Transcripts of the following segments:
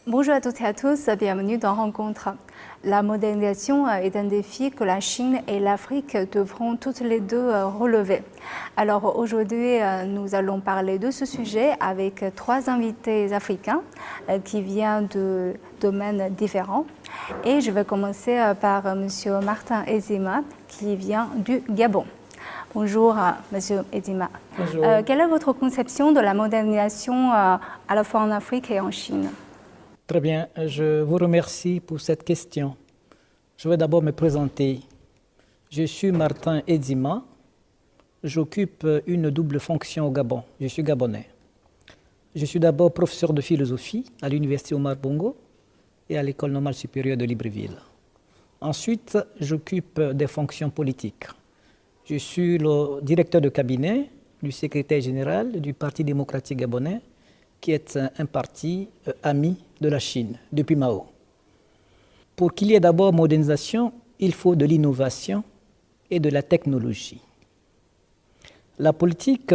Bonjour à toutes et à tous, bienvenue dans Rencontre. La modernisation est un défi que la Chine et l'Afrique devront toutes les deux relever. Alors aujourd'hui, nous allons parler de ce sujet avec trois invités africains qui viennent de domaines différents. Et je vais commencer par M. Martin Ezima qui vient du Gabon. Bonjour, Monsieur Ezima. Bonjour. Quelle est votre conception de la modernisation à la fois en Afrique et en Chine? Très bien, je vous remercie pour cette question. Je vais d'abord me présenter. Je suis Martin Ezima. J'occupe une double fonction au Gabon. Je suis gabonais. Je suis d'abord professeur de philosophie à l'université Omar Bongo et à l'école normale supérieure de Libreville. Ensuite, j'occupe des fonctions politiques. Je suis le directeur de cabinet du secrétaire général du Parti démocratique gabonais, qui est un parti ami de la Chine depuis Mao. Pour qu'il y ait d'abord modernisation, il faut de l'innovation et de la technologie. La politique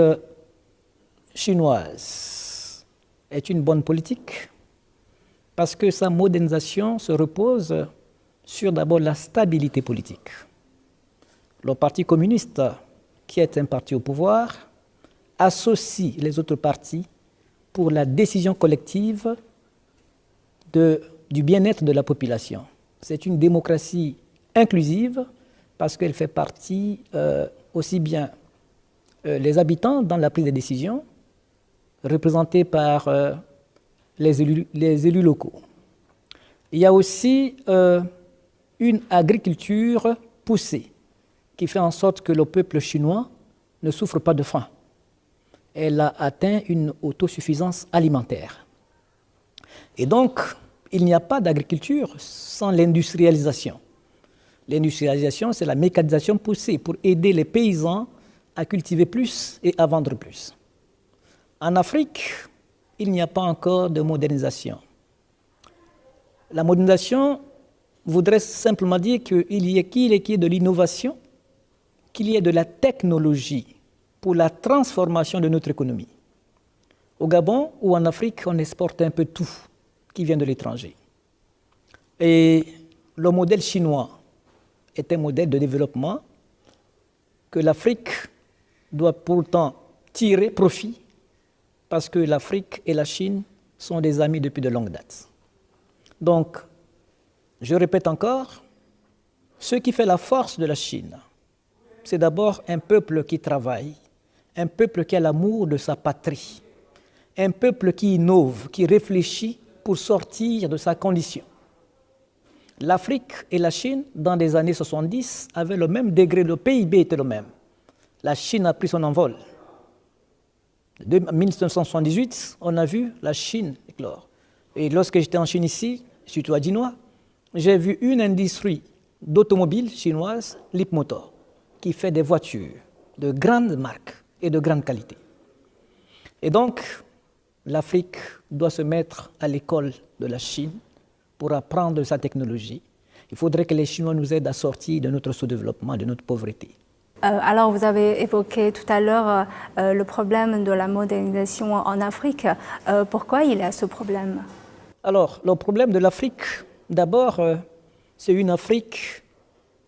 chinoise est une bonne politique parce que sa modernisation se repose sur d'abord la stabilité politique. Le Parti communiste, qui est un parti au pouvoir, associe les autres partis pour la décision collective du bien-être de la population. C'est une démocratie inclusive parce qu'elle fait partie aussi bien les habitants dans la prise de décision, représentés par les élus locaux. Il y a aussi une agriculture poussée qui fait en sorte que le peuple chinois ne souffre pas de faim. Elle a atteint une autosuffisance alimentaire. Et donc, il n'y a pas d'agriculture sans l'industrialisation. L'industrialisation, c'est la mécanisation poussée pour aider les paysans à cultiver plus et à vendre plus. En Afrique, il n'y a pas encore de modernisation. La modernisation voudrait simplement dire qu'il y ait de l'innovation, qu'il y ait de la technologie pour la transformation de notre économie. Au Gabon ou en Afrique, on exporte un peu tout qui vient de l'étranger. Et le modèle chinois est un modèle de développement que l'Afrique doit pourtant tirer profit parce que l'Afrique et la Chine sont des amis depuis de longue date. Donc, je répète encore, ce qui fait la force de la Chine, c'est d'abord un peuple qui travaille, un peuple qui a l'amour de sa patrie, un peuple qui innove, qui réfléchit pour sortir de sa condition. L'Afrique et la Chine, dans les années 70, avaient le même degré, le PIB était le même. La Chine a pris son envol. En 1978, on a vu la Chine éclore. Et lorsque j'étais en Chine ici, surtout à Dinois, j'ai vu une industrie d'automobile chinoise, Leapmotor, qui fait des voitures de grandes marques et de grande qualité. Et donc, l'Afrique doit se mettre à l'école de la Chine pour apprendre sa technologie. Il faudrait que les Chinois nous aident à sortir de notre sous-développement, de notre pauvreté. Alors, vous avez évoqué tout à l'heure le problème de la modernisation en Afrique. Pourquoi il y a ce problème? Alors, le problème de l'Afrique, d'abord, c'est une Afrique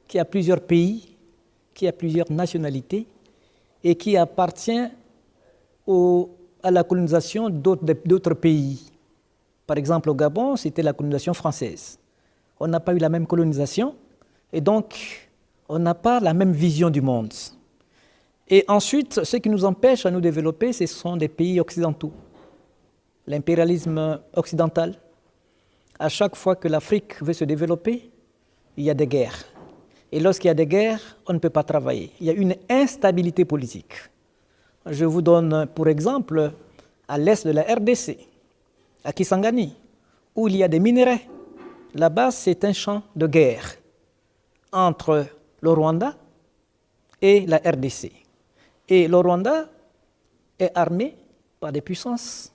qui a plusieurs pays, qui a plusieurs nationalités et qui appartient à la colonisation d'autres pays. Par exemple, au Gabon, c'était la colonisation française. On n'a pas eu la même colonisation et donc on n'a pas la même vision du monde. Et ensuite, ce qui nous empêche à nous développer, ce sont des pays occidentaux. L'impérialisme occidental. À chaque fois que l'Afrique veut se développer, il y a des guerres. Et lorsqu'il y a des guerres, on ne peut pas travailler. Il y a une instabilité politique. Je vous donne pour exemple à l'est de la RDC, à Kisangani, où il y a des minerais. Là-bas, c'est un champ de guerre entre le Rwanda et la RDC. Et le Rwanda est armé par des puissances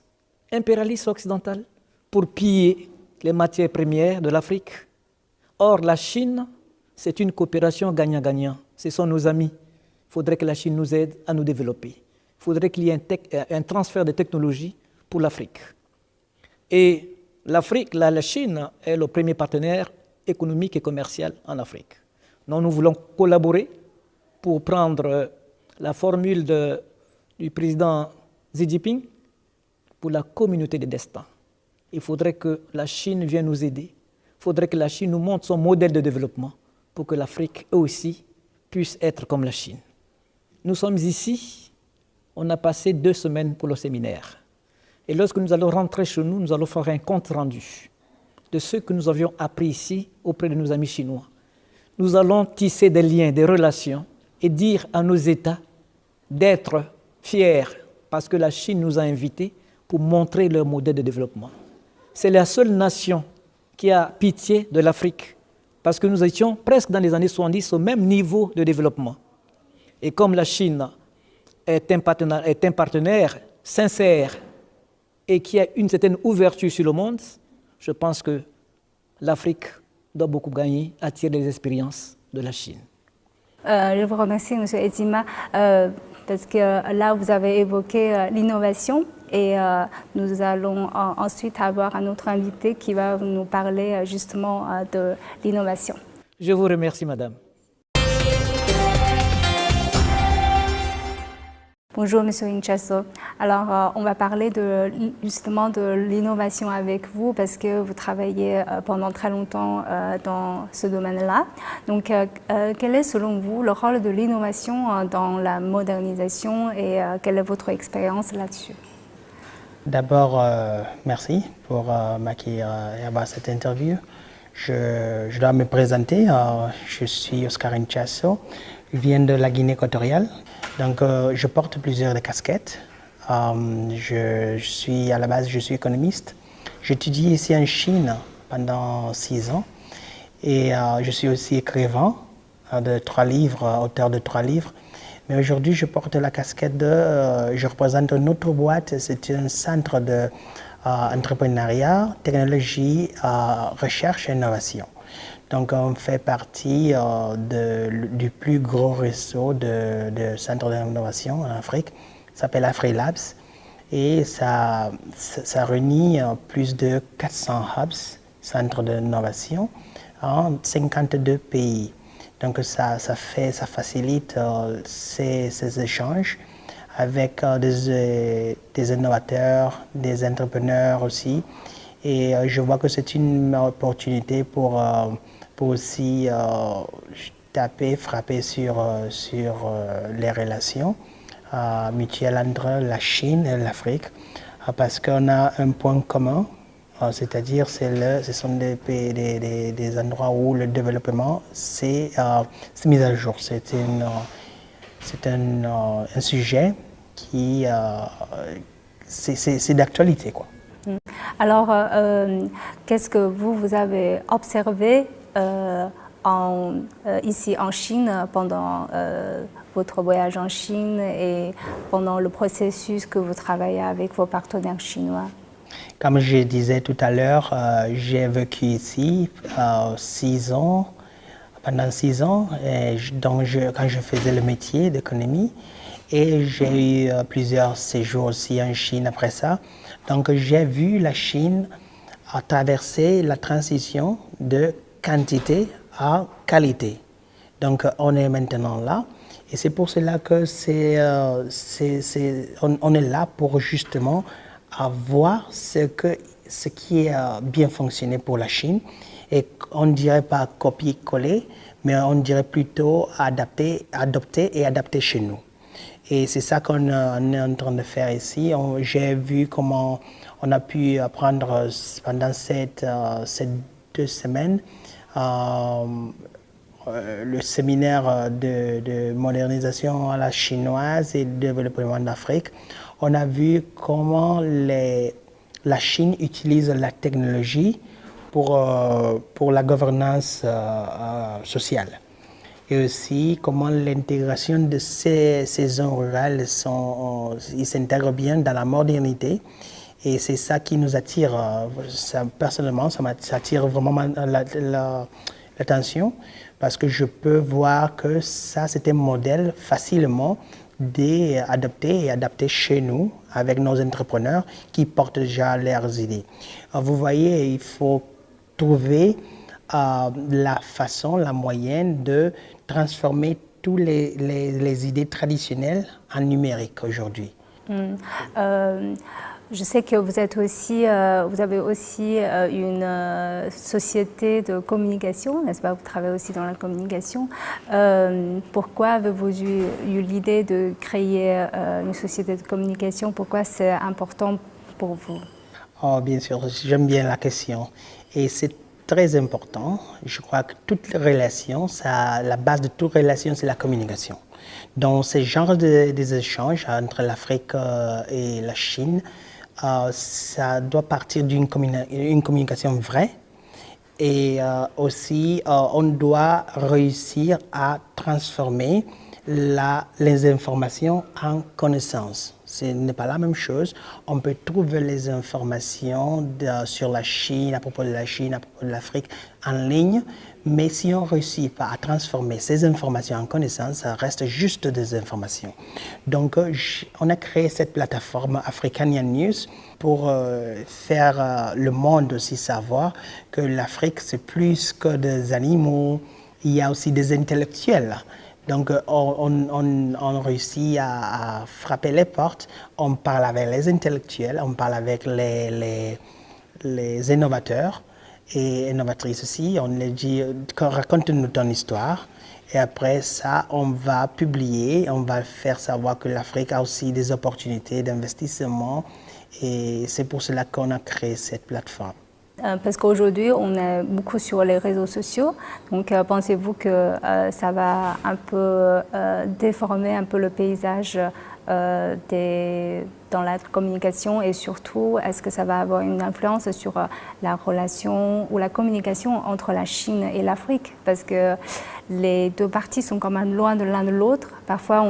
impérialistes occidentales pour piller les matières premières de l'Afrique. Or, la Chine, c'est une coopération gagnant-gagnant. Ce sont nos amis. Il faudrait que la Chine nous aide à nous développer. Il faudrait qu'il y ait un transfert de technologie pour l'Afrique. Et la Chine est le premier partenaire économique et commercial en Afrique. Donc nous voulons collaborer pour prendre la formule du président Xi Jinping pour la communauté des destins. Il faudrait que la Chine vienne nous aider. Il faudrait que la Chine nous montre son modèle de développement pour que l'Afrique, eux aussi, puisse être comme la Chine. Nous sommes ici, on a passé 2 semaines pour le séminaire. Et lorsque nous allons rentrer chez nous, nous allons faire un compte rendu de ce que nous avions appris ici auprès de nos amis chinois. Nous allons tisser des liens, des relations et dire à nos États d'être fiers parce que la Chine nous a invités pour montrer leur modèle de développement. C'est la seule nation qui a pitié de l'Afrique parce que nous étions presque dans les années 70 au même niveau de développement. Et comme la Chine est un partenaire sincère et qui a une certaine ouverture sur le monde, je pense que l'Afrique doit beaucoup gagner à tirer les expériences de la Chine. Je vous remercie, M. Etima, parce que là, vous avez évoqué l'innovation et nous allons ensuite avoir un autre invité qui va nous parler justement de l'innovation. Je vous remercie, madame. Bonjour, Monsieur Inchasso. Alors, on va parler justement de l'innovation avec vous parce que vous travaillez pendant très longtemps dans ce domaine-là. Donc, quel est selon vous le rôle de l'innovation dans la modernisation et quelle est votre expérience là-dessus? D'abord, merci pour m'accueillir et avoir cette interview. Je dois me présenter. Je suis Oscar Inchasso. Je viens de la Guinée équatoriale. Donc, je porte plusieurs casquettes. À la base, je suis économiste. J'étudie ici en Chine pendant 6 ans. Et je suis aussi écrivain de 3 livres, auteur de 3 livres. Mais aujourd'hui, je porte la casquette je représente une autre boîte. C'est un centre d'entrepreneuriat, technologie, recherche et innovation. Donc, on fait partie du plus gros réseau de centres d'innovation en Afrique. Ça s'appelle AfriLabs. Et ça réunit plus de 400 hubs, centres d'innovation, en 52 pays. Donc, ça facilite ces échanges avec des innovateurs, des entrepreneurs aussi. Et je vois que c'est une opportunité pour aussi frapper sur les relations mutuelles entre la Chine et l'Afrique, parce qu'on a un point commun, c'est-à-dire ce sont des endroits où le développement c'est mis à jour. C'est un sujet qui c'est d'actualité, quoi. Alors, qu'est-ce que vous avez observé ici en Chine pendant votre voyage en Chine et pendant le processus que vous travaillez avec vos partenaires chinois? Comme je disais tout à l'heure, j'ai vécu ici 6 ans, pendant 6 ans, quand je faisais le métier d'économie. Et j'ai eu plusieurs séjours aussi en Chine après ça. Donc j'ai vu la Chine traverser la transition de quantité à qualité. Donc on est maintenant là. Et c'est pour cela que on est là pour justement voir ce qui a bien fonctionné pour la Chine. Et on ne dirait pas copier-coller, mais on dirait plutôt adopter et adapter chez nous. Et c'est ça qu'on est en train de faire ici. J'ai vu comment on a pu apprendre pendant ces 2 semaines le séminaire de modernisation à la chinoise et de développement d'Afrique. On a vu comment la Chine utilise la technologie pour la gouvernance sociale. Et aussi comment l'intégration de ces zones rurales ils s'intègrent bien dans la modernité. Et c'est ça qui nous attire. Personnellement, ça attire vraiment l'attention parce que je peux voir que ça, c'est un modèle facilement d'adopter et adapter chez nous avec nos entrepreneurs qui portent déjà leurs idées. Vous voyez, il faut trouver la façon, la moyenne de transformer toutes les idées traditionnelles en numérique aujourd'hui. Je sais que vous avez aussi une société de communication, n'est-ce pas? Vous travaillez aussi dans la communication. Pourquoi avez-vous eu l'idée de créer une société de communication? Pourquoi c'est important pour vous? Oh, bien sûr, j'aime bien la question. Et c'est très important. Je crois que toute relation, la base de toute relation, c'est la communication. Dans ce genre des échanges entre l'Afrique et la Chine, ça doit partir d'une communication vraie et aussi on doit réussir à transformer les informations en connaissances. Ce n'est pas la même chose. On peut trouver les informations sur la Chine, à propos de la Chine, à propos de l'Afrique en ligne, mais si on ne réussit pas à transformer ces informations en connaissances, ça reste juste des informations. Donc, on a créé cette plateforme Africanian News pour faire le monde aussi savoir que l'Afrique, c'est plus que des animaux, il y a aussi des intellectuels. Donc, on réussit à frapper les portes, on parle avec les intellectuels, on parle avec les innovateurs et innovatrices aussi. On leur dit, raconte-nous ton histoire. Et après ça, on va publier, on va faire savoir que l'Afrique a aussi des opportunités d'investissement. Et c'est pour cela qu'on a créé cette plateforme. Parce qu'aujourd'hui, on est beaucoup sur les réseaux sociaux. Donc, pensez-vous que ça va un peu déformer un peu le paysage dans la communication et surtout, est-ce que ça va avoir une influence sur la relation ou la communication entre la Chine et l'Afrique? Parce que les deux parties sont quand même loin de l'un de l'autre. Parfois,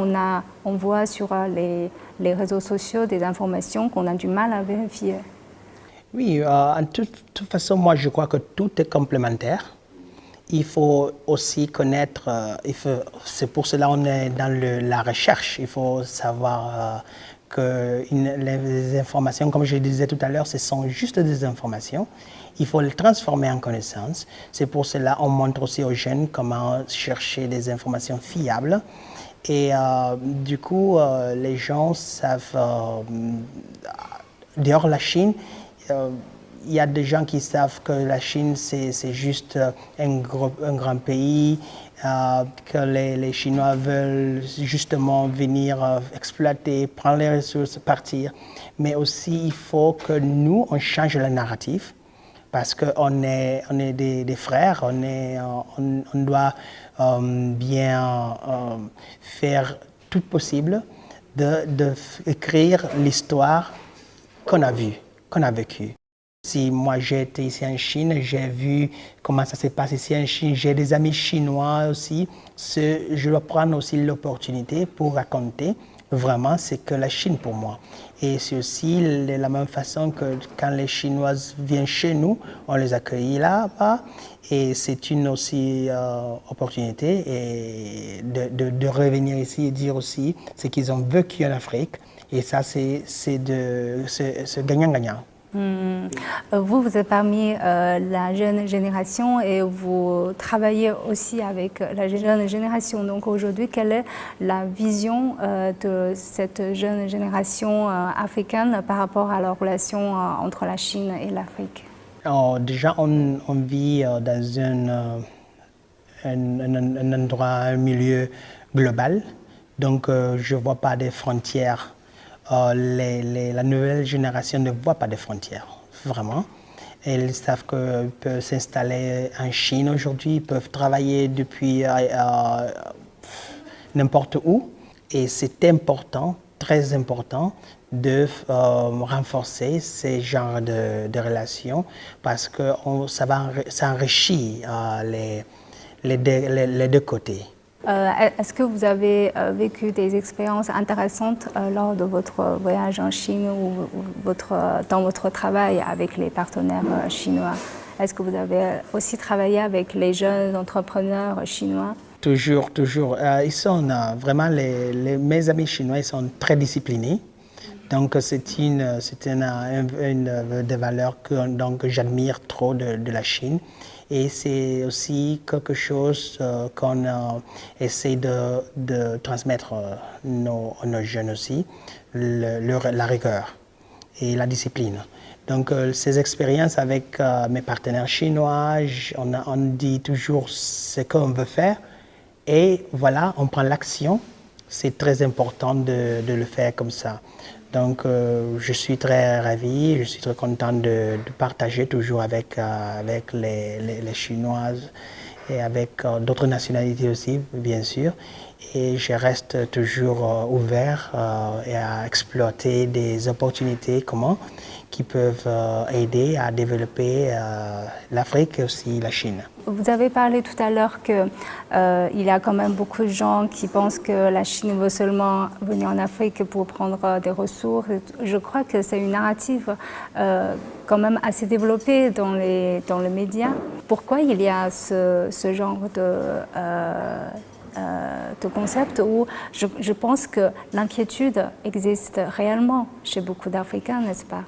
on voit sur les réseaux sociaux des informations qu'on a du mal à vérifier. Oui, en toute façon, moi je crois que tout est complémentaire. Il faut aussi connaître, c'est pour cela qu'on est dans la recherche. Il faut savoir que les informations, comme je le disais tout à l'heure, ce sont juste des informations. Il faut les transformer en connaissances. C'est pour cela qu'on montre aussi aux jeunes comment chercher des informations fiables. Et du coup, les gens savent, dehors de la Chine, il y a des gens qui savent que la Chine, c'est juste un grand pays, que les Chinois veulent justement venir exploiter, prendre les ressources, partir. Mais aussi, il faut que nous, on change le narratif, parce qu'on est des frères, on doit bien faire tout possible d'écrire l'histoire qu'on a vue, qu'on a vécu. Si moi j'ai été ici en Chine, j'ai vu comment ça se passe ici en Chine, j'ai des amis chinois aussi, je dois prendre aussi l'opportunité pour raconter vraiment ce que la Chine pour moi. Et c'est aussi de la même façon que quand les Chinois viennent chez nous, on les accueille là-bas et c'est une aussi opportunité et de revenir ici et dire aussi ce qu'ils ont vécu en Afrique. Et ça, c'est gagnant-gagnant. Vous êtes parmi la jeune génération et vous travaillez aussi avec la jeune génération. Donc aujourd'hui, quelle est la vision de cette jeune génération africaine par rapport à la relation entre la Chine et l'Afrique? Déjà, on vit dans un endroit, un milieu global. Donc, je ne vois pas de frontières. La nouvelle génération ne voit pas de frontières, vraiment. Ils savent qu'ils peuvent s'installer en Chine aujourd'hui, ils peuvent travailler depuis n'importe où. Et c'est important, très important, de renforcer ces genres de relations parce que ça enrichit les deux côtés. Est-ce que vous avez vécu des expériences intéressantes lors de votre voyage en Chine ou dans votre travail avec les partenaires chinois? Est-ce que vous avez aussi travaillé avec les jeunes entrepreneurs chinois? Toujours. Ils sont vraiment, mes amis chinois, ils sont très disciplinés. Donc, c'est une des valeurs que j'admire trop de la Chine. Et c'est aussi quelque chose qu'on essaie de transmettre nos jeunes aussi, la rigueur et la discipline. Donc, ces expériences avec mes partenaires chinois, on dit toujours ce qu'on veut faire. Et voilà, on prend l'action. C'est très important de le faire comme ça. Donc, je suis très ravi, je suis très content de partager toujours avec les Chinoises et avec d'autres nationalités aussi, bien sûr. Et je reste toujours ouvert et à exploiter des opportunités qui peuvent aider à développer l'Afrique et aussi la Chine. Vous avez parlé tout à l'heure qu'il y a quand même beaucoup de gens qui pensent que la Chine veut seulement venir en Afrique pour prendre des ressources. Je crois que c'est une narrative quand même assez développée dans les médias. Pourquoi il y a ce genre de concept où je pense que l'inquiétude existe réellement chez beaucoup d'Africains, n'est-ce pas?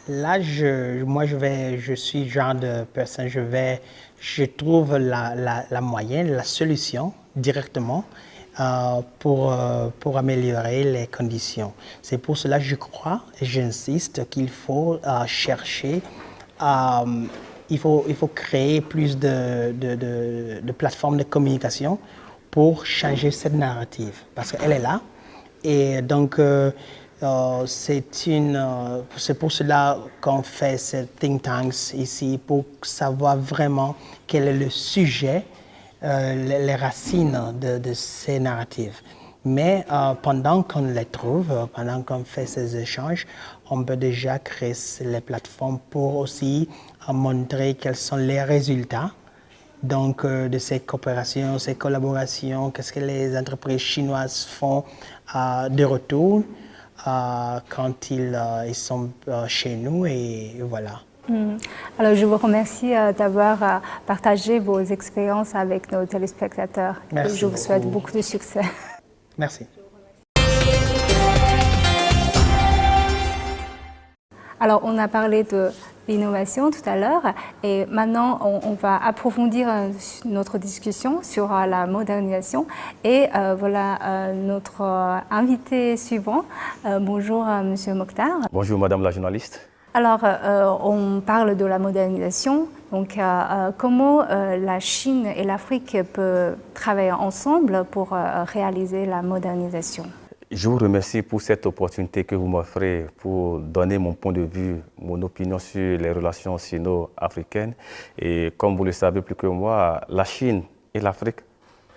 Là, je suis le genre de personne, je trouve la moyenne, la solution directement pour améliorer les conditions. C'est pour cela que je crois et j'insiste qu'il faut chercher, il faut créer plus de plateformes de communication pour changer cette narrative, parce qu'elle est là. Et donc, c'est pour cela qu'on fait ces think tanks ici, pour savoir vraiment quel est le sujet, les racines de ces narratives. Mais pendant qu'on les trouve, pendant qu'on fait ces échanges, on peut déjà créer les plateformes pour aussi montrer quels sont les résultats donc, de ces coopérations, ces collaborations, qu'est-ce que les entreprises chinoises font de retour quand ils sont chez nous, et voilà. Alors, je vous remercie d'avoir partagé vos expériences avec nos téléspectateurs. Merci je vous souhaite beaucoup de succès. Merci. Alors, on a parlé de l'innovation tout à l'heure et maintenant, on va approfondir notre discussion sur la modernisation. Et voilà notre invité suivant. Bonjour, Monsieur Mokhtar. Bonjour, Madame la journaliste. Alors, on parle de la modernisation. Donc, comment la Chine et l'Afrique peuvent travailler ensemble pour réaliser la modernisation? Je vous remercie pour cette opportunité que vous m'offrez pour donner mon point de vue, mon opinion sur les relations sino-africaines. Et comme vous le savez plus que moi, la Chine et l'Afrique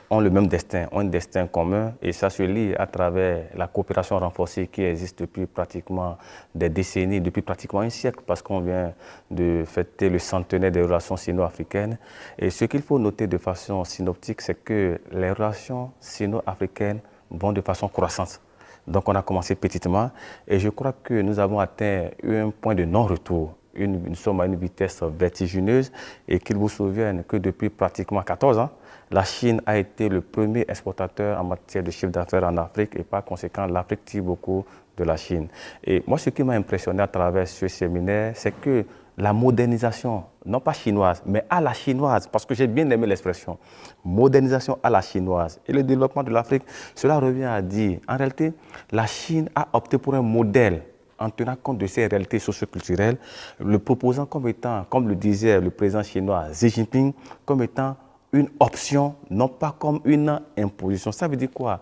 ont le même destin, ont un destin commun, et ça se lie à travers la coopération renforcée qui existe depuis pratiquement des décennies, depuis pratiquement un siècle, parce qu'on vient de fêter le centenaire des relations sino-africaines. Et ce qu'il faut noter de façon synoptique, c'est que les relations sino-africaines vont de façon croissante. Donc on a commencé petitement et je crois que nous avons atteint un point de non-retour. Nous sommes à une vitesse vertigineuse et qu'il vous souvienne que depuis pratiquement 14 ans, la Chine a été le premier exportateur en matière de chiffre d'affaires en Afrique et par conséquent, l'Afrique tire beaucoup de la Chine. Et moi, ce qui m'a impressionné à travers ce séminaire, c'est que la modernisation, non pas chinoise, mais à la chinoise, parce que j'ai bien aimé l'expression, modernisation à la chinoise et le développement de l'Afrique, cela revient à dire, en réalité, la Chine a opté pour un modèle en tenant compte de ses réalités socio-culturelles, le proposant comme étant, comme le disait le président chinois Xi Jinping, comme étant une option, non pas comme une imposition. Ça veut dire quoi?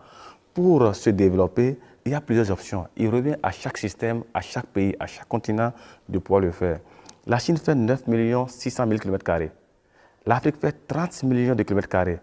Pour se développer, il y a plusieurs options. Il revient à chaque système, à chaque pays, à chaque continent de pouvoir le faire. La Chine fait 9 600 000 km². L'Afrique fait 30 millions de km².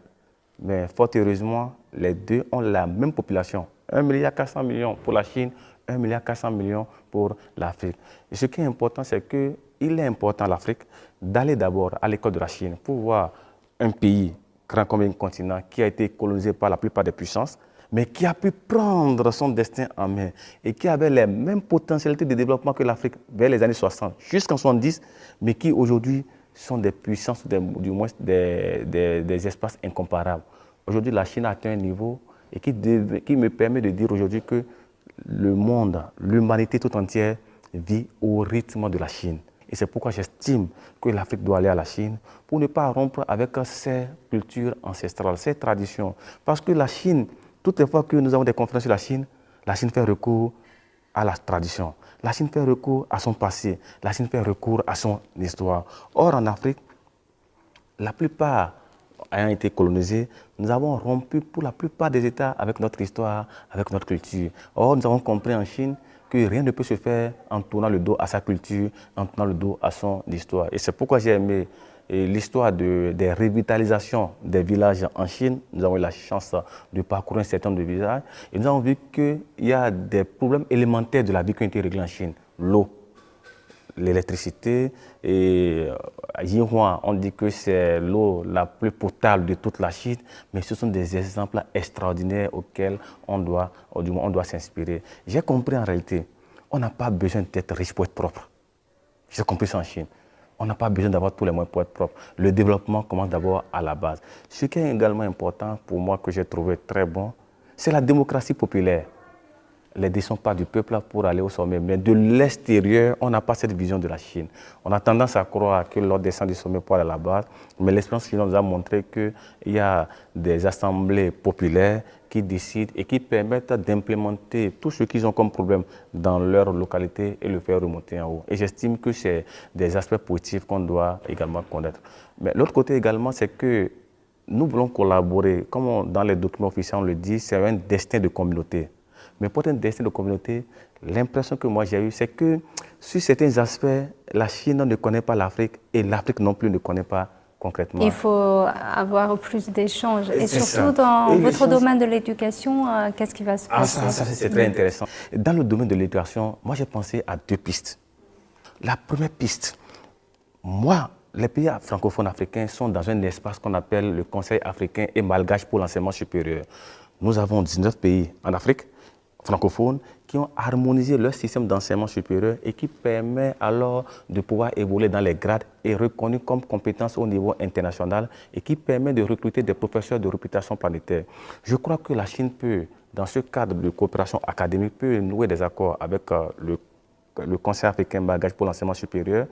Mais fort heureusement, les deux ont la même population. 1,4 milliard pour la Chine, 1,4 milliard pour l'Afrique. Et ce qui est important, c'est qu'il est important à l'Afrique d'aller d'abord à l'école de la Chine pour voir un pays grand comme un continent qui a été colonisé par la plupart des puissances, mais qui a pu prendre son destin en main et qui avait les mêmes potentialités de développement que l'Afrique vers les années 60 jusqu'en 70, mais qui aujourd'hui sont des puissances, du moins des espaces incomparables. Aujourd'hui, la Chine a atteint un niveau et qui me permet de dire aujourd'hui que le monde, l'humanité tout entière vit au rythme de la Chine. Et c'est pourquoi j'estime que l'Afrique doit aller à la Chine pour ne pas rompre avec ses cultures ancestrales, ses traditions. Parce que la Chine, toutes les fois que nous avons des conférences sur la Chine fait recours à la tradition. La Chine fait recours à son passé. La Chine fait recours à son histoire. Or, en Afrique, la plupart ayant été colonisés, nous avons rompu pour la plupart des États avec notre histoire, avec notre culture. Or, nous avons compris en Chine que rien ne peut se faire en tournant le dos à sa culture, en tournant le dos à son histoire. Et c'est pourquoi j'ai aimé l'histoire des revitalisations des villages en Chine. Nous avons eu la chance de parcourir un certain nombre de villages et nous avons vu qu'il y a des problèmes élémentaires de la vie qui ont été réglés en Chine. L'eau, l'électricité et à Yinhua, on dit que c'est l'eau la plus potable de toute la Chine, mais ce sont des exemples extraordinaires auxquels on doit s'inspirer. J'ai compris en réalité, on n'a pas besoin d'être riche pour être propre. J'ai compris ça en Chine. On n'a pas besoin d'avoir tous les moyens pour être propre. Le développement commence d'abord à la base. Ce qui est également important pour moi, que j'ai trouvé très bon, c'est la démocratie populaire. Les décisions pas du peuple pour aller au sommet, mais de l'extérieur, on n'a pas cette vision de la Chine. On a tendance à croire que l'on descend du sommet pour aller à la base, mais l'expérience chinoise nous a montré qu'il y a des assemblées populaires qui décident et qui permettent d'implémenter tout ce qu'ils ont comme problème dans leur localité et le faire remonter en haut. Et j'estime que c'est des aspects positifs qu'on doit également connaître. Mais l'autre côté également, c'est que nous voulons collaborer. Comme dans les documents officiels on le dit, c'est un destin de communauté. Mais pour un destin de communauté, l'impression que moi j'ai eue, c'est que sur certains aspects, la Chine ne connaît pas l'Afrique et l'Afrique non plus ne connaît pas concrètement. Il faut avoir plus d'échanges. Et surtout dans votre domaine de l'éducation, qu'est-ce qui va se passer? Ça c'est très intéressant. Dans le domaine de l'éducation, moi j'ai pensé à deux pistes. La première piste, moi, les pays francophones africains sont dans un espace qu'on appelle le Conseil africain et malgache pour l'enseignement supérieur. Nous avons 19 pays en Afrique francophones qui ont harmonisé leur système d'enseignement supérieur et qui permet alors de pouvoir évoluer dans les grades et reconnu comme compétence au niveau international et qui permet de recruter des professeurs de réputation planétaire. Je crois que la Chine peut, dans ce cadre de coopération académique, peut nouer des accords avec le Conseil africain bagage pour l'enseignement supérieur.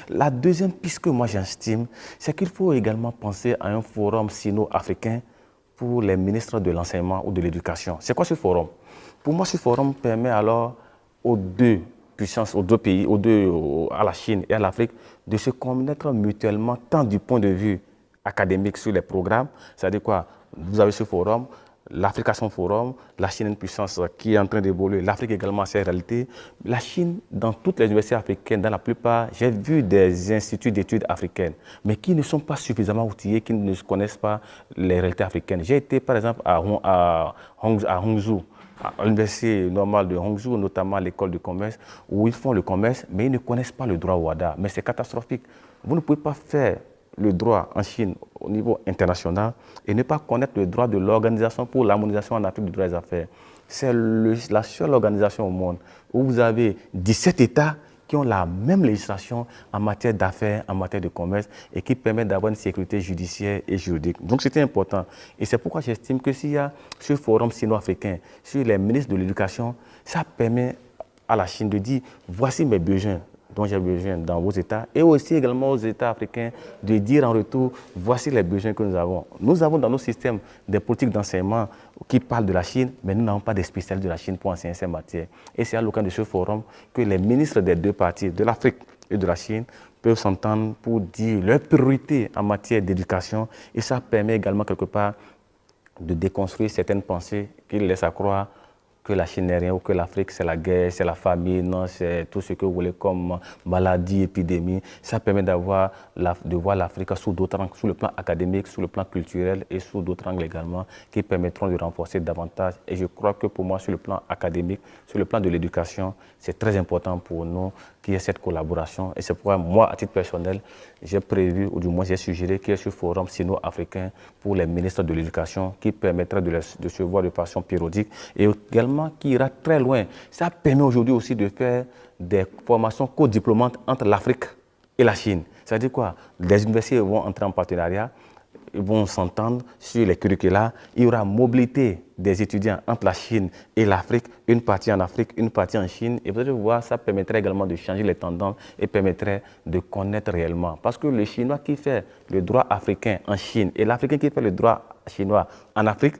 La deuxième piste que moi j'estime, c'est qu'il faut également penser à un forum sino-africain pour les ministres de l'enseignement ou de l'éducation. C'est quoi ce forum? Pour moi, ce forum permet alors aux deux puissances, aux deux pays, à la Chine et à l'Afrique, de se connaître mutuellement, tant du point de vue académique sur les programmes, c'est-à-dire quoi? Vous avez ce forum, l'Afrique a son forum, la Chine est une puissance qui est en train d'évoluer, l'Afrique également a ses réalités. La Chine, dans toutes les universités africaines, dans la plupart, j'ai vu des instituts d'études africaines, mais qui ne sont pas suffisamment outillés, qui ne connaissent pas les réalités africaines. J'ai été par exemple à Hangzhou, à l'université normale de Hangzhou, notamment à l'école de commerce, où ils font le commerce, mais ils ne connaissent pas le droit WADA. Mais c'est catastrophique. Vous ne pouvez pas faire le droit en Chine au niveau international et ne pas connaître le droit de l'Organisation pour l'harmonisation en Afrique du droit des affaires. C'est la seule organisation au monde où vous avez 17 États qui ont la même législation en matière d'affaires, en matière de commerce et qui permet d'avoir une sécurité judiciaire et juridique. Donc c'était important. Et c'est pourquoi j'estime que s'il y a ce forum sino-africain sur les ministres de l'éducation, ça permet à la Chine de dire voici mes besoins dont j'ai besoin dans vos États et aussi également aux États africains de dire en retour voici les besoins que nous avons. Nous avons dans nos systèmes des politiques d'enseignement qui parlent de la Chine, mais nous n'avons pas des spécialistes de la Chine pour enseigner ces matières. Et c'est à l'occasion de ce forum que les ministres des deux parties, de l'Afrique et de la Chine, peuvent s'entendre pour dire leurs priorités en matière d'éducation et ça permet également quelque part de déconstruire certaines pensées qui laissent à croire que la Chine n'est rien ou que l'Afrique c'est la guerre, c'est la famine, non, c'est tout ce que vous voulez comme maladie, épidémie. Ça permet de voir l'Afrique sous d'autres angles, sous le plan académique, sous le plan culturel et sous d'autres angles également qui permettront de renforcer davantage. Et je crois que pour moi, sur le plan académique, sur le plan de l'éducation, c'est très important pour nous qu'il y ait cette collaboration. Et c'est pourquoi moi, à titre personnel, j'ai prévu, ou du moins j'ai suggéré qu'il y ait ce forum sino-africain pour les ministres de l'éducation qui permettrait de se voir de façon périodique et également qui ira très loin. Ça permet aujourd'hui aussi de faire des formations co-diplômantes entre l'Afrique et la Chine. C'est-à-dire quoi? Les universités vont entrer en partenariat. vont s'entendre sur les curricula. Il y aura mobilité des étudiants entre la Chine et l'Afrique, une partie en Afrique, une partie en Chine. Et vous allez voir, ça permettrait également de changer les tendances et permettrait de connaître réellement. Parce que le Chinois qui fait le droit africain en Chine et l'Africain qui fait le droit chinois en Afrique,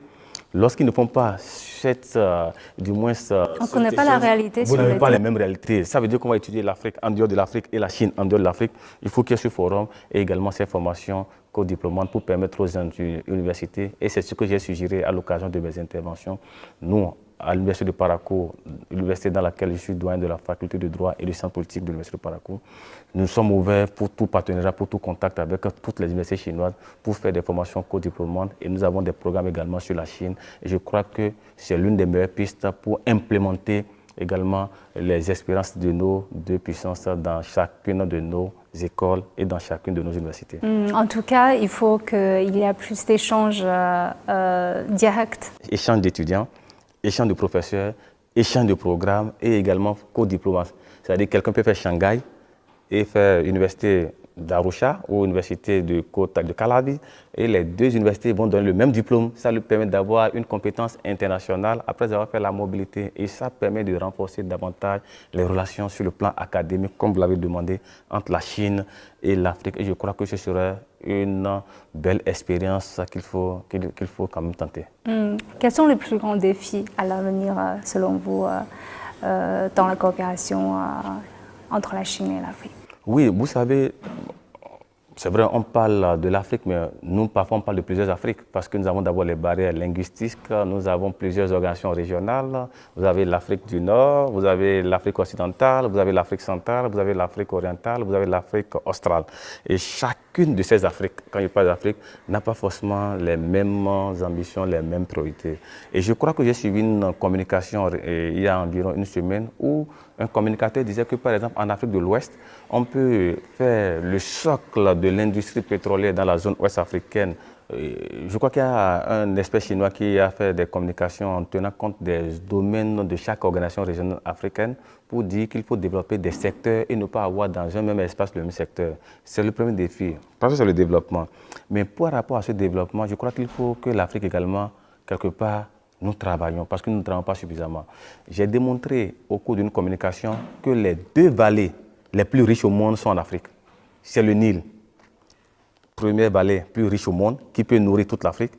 lorsqu'ils ne font pas cette, du moins... On ne connaît pas la réalité. Vous n'avez pas les mêmes réalités. Ça veut dire qu'on va étudier l'Afrique en dehors de l'Afrique et la Chine en dehors de l'Afrique. Il faut qu'il y ait ce forum et également ces formations co-diplômantes pour permettre aux universités, et c'est ce que j'ai suggéré à l'occasion de mes interventions. Nous, à l'Université de Parakou, l'université dans laquelle je suis doyen de la faculté de droit et de sciences politiques de l'Université de Parakou, nous sommes ouverts pour tout partenariat, pour tout contact avec toutes les universités chinoises pour faire des formations co-diplômantes, et nous avons des programmes également sur la Chine. Et je crois que c'est l'une des meilleures pistes pour implémenter également les expériences de nos deux puissances dans chacune de nos écoles et dans chacune de nos universités. En tout cas, il faut qu'il y ait plus d'échanges directs. Échanges d'étudiants, échanges de professeurs, échanges de programmes et également co-diplômance. C'est-à-dire que quelqu'un peut faire Shanghai et faire l'université d'Arusha ou l'université de Calavi, et les deux universités vont donner le même diplôme. Ça lui permet d'avoir une compétence internationale après avoir fait la mobilité, et ça permet de renforcer davantage les relations sur le plan académique, comme vous l'avez demandé, entre la Chine et l'Afrique. Et je crois que ce serait une belle expérience qu'il faut quand même tenter. Quels sont les plus grands défis à l'avenir, selon vous, dans la coopération entre la Chine et l'Afrique? Oui, vous savez, c'est vrai, on parle de l'Afrique, mais nous, parfois, on parle de plusieurs Afriques parce que nous avons d'abord les barrières linguistiques, nous avons plusieurs organisations régionales. Vous avez l'Afrique du Nord, vous avez l'Afrique occidentale, vous avez l'Afrique centrale, vous avez l'Afrique orientale, vous avez l'Afrique australe. Et chacune de ces Afriques, quand je parle d'Afrique, n'a pas forcément les mêmes ambitions, les mêmes priorités. Et je crois que j'ai suivi une communication il y a environ une semaine où un communicateur disait que, par exemple, en Afrique de l'Ouest, on peut faire le socle de l'industrie pétrolière dans la zone ouest africaine. Je crois qu'il y a un expert chinois qui a fait des communications en tenant compte des domaines de chaque organisation régionale africaine pour dire qu'il faut développer des secteurs et ne pas avoir dans un même espace le même secteur. C'est le premier défi, parce que c'est le développement. Mais par rapport à ce développement, je crois qu'il faut que l'Afrique également, quelque part, nous travaillons, parce que nous ne travaillons pas suffisamment. J'ai démontré au cours d'une communication que les deux vallées les plus riches au monde sont en Afrique. C'est le Nil, première vallée plus riche au monde, qui peut nourrir toute l'Afrique.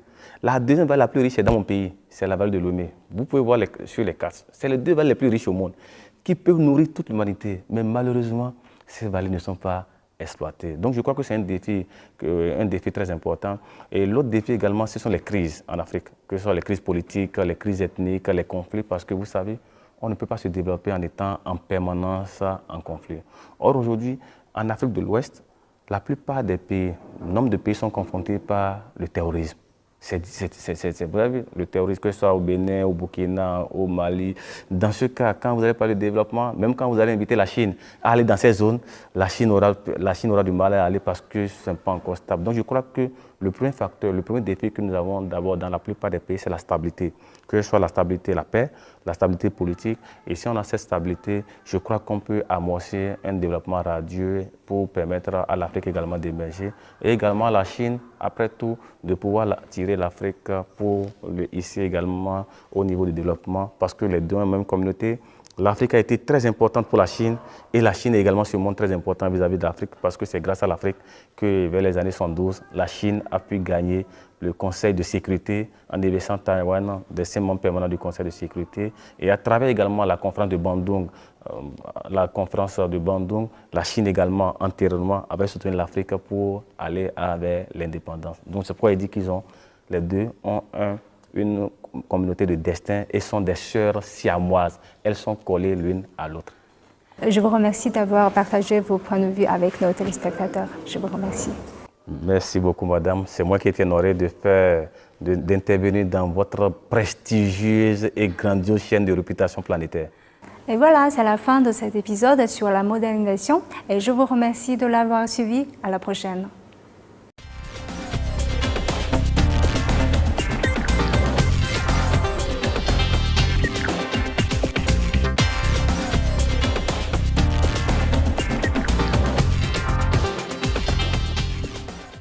La deuxième vallée la plus riche, c'est dans mon pays, c'est la vallée de Lomé. Vous pouvez voir sur les cartes. C'est les deux vallées les plus riches au monde, qui peuvent nourrir toute l'humanité. Mais malheureusement, ces vallées ne sont pas exploitées. Donc je crois que c'est un défi très important. Et l'autre défi également, ce sont les crises en Afrique, que ce soit les crises politiques, les crises ethniques, les conflits, parce que vous savez, on ne peut pas se développer en étant en permanence en conflit. Or aujourd'hui, en Afrique de l'Ouest, la plupart des pays, le nombre de pays sont confrontés par le terrorisme. C'est vrai, le terrorisme, que ce soit au Bénin, au Burkina, au Mali. Dans ce cas, quand vous allez parler de développement, même quand vous allez inviter la Chine à aller dans ces zones, la Chine aura du mal à aller parce que ce n'est pas encore stable. Donc je crois que le premier facteur, le premier défi que nous avons d'abord dans la plupart des pays, c'est la stabilité. Que ce soit la stabilité, la paix, la stabilité politique. Et si on a cette stabilité, je crois qu'on peut amorcer un développement radieux pour permettre à l'Afrique également d'émerger. Et également à la Chine, après tout, de pouvoir tirer l'Afrique pour le hisser également au niveau du développement. Parce que les deux ont la même communauté. L'Afrique a été très importante pour la Chine et la Chine également se montre très importante vis-à-vis de l'Afrique parce que c'est grâce à l'Afrique que vers les années 72, la Chine a pu gagner le Conseil de sécurité en délaissant Taïwan des 5 membres permanents du Conseil de sécurité. Et à travers également la conférence de Bandung, la Chine également antérieurement avait soutenu l'Afrique pour aller vers l'indépendance. Donc c'est pourquoi il dit qu'ils ont, les deux ont une communauté de destin et sont des sœurs siamoises. Elles sont collées l'une à l'autre. Je vous remercie d'avoir partagé vos points de vue avec nos téléspectateurs. Je vous remercie. Merci beaucoup, madame. C'est moi qui ai été honoré d'intervenir dans votre prestigieuse et grandiose chaîne de réputation planétaire. Et voilà, c'est la fin de cet épisode sur la modernisation et je vous remercie de l'avoir suivi. À la prochaine.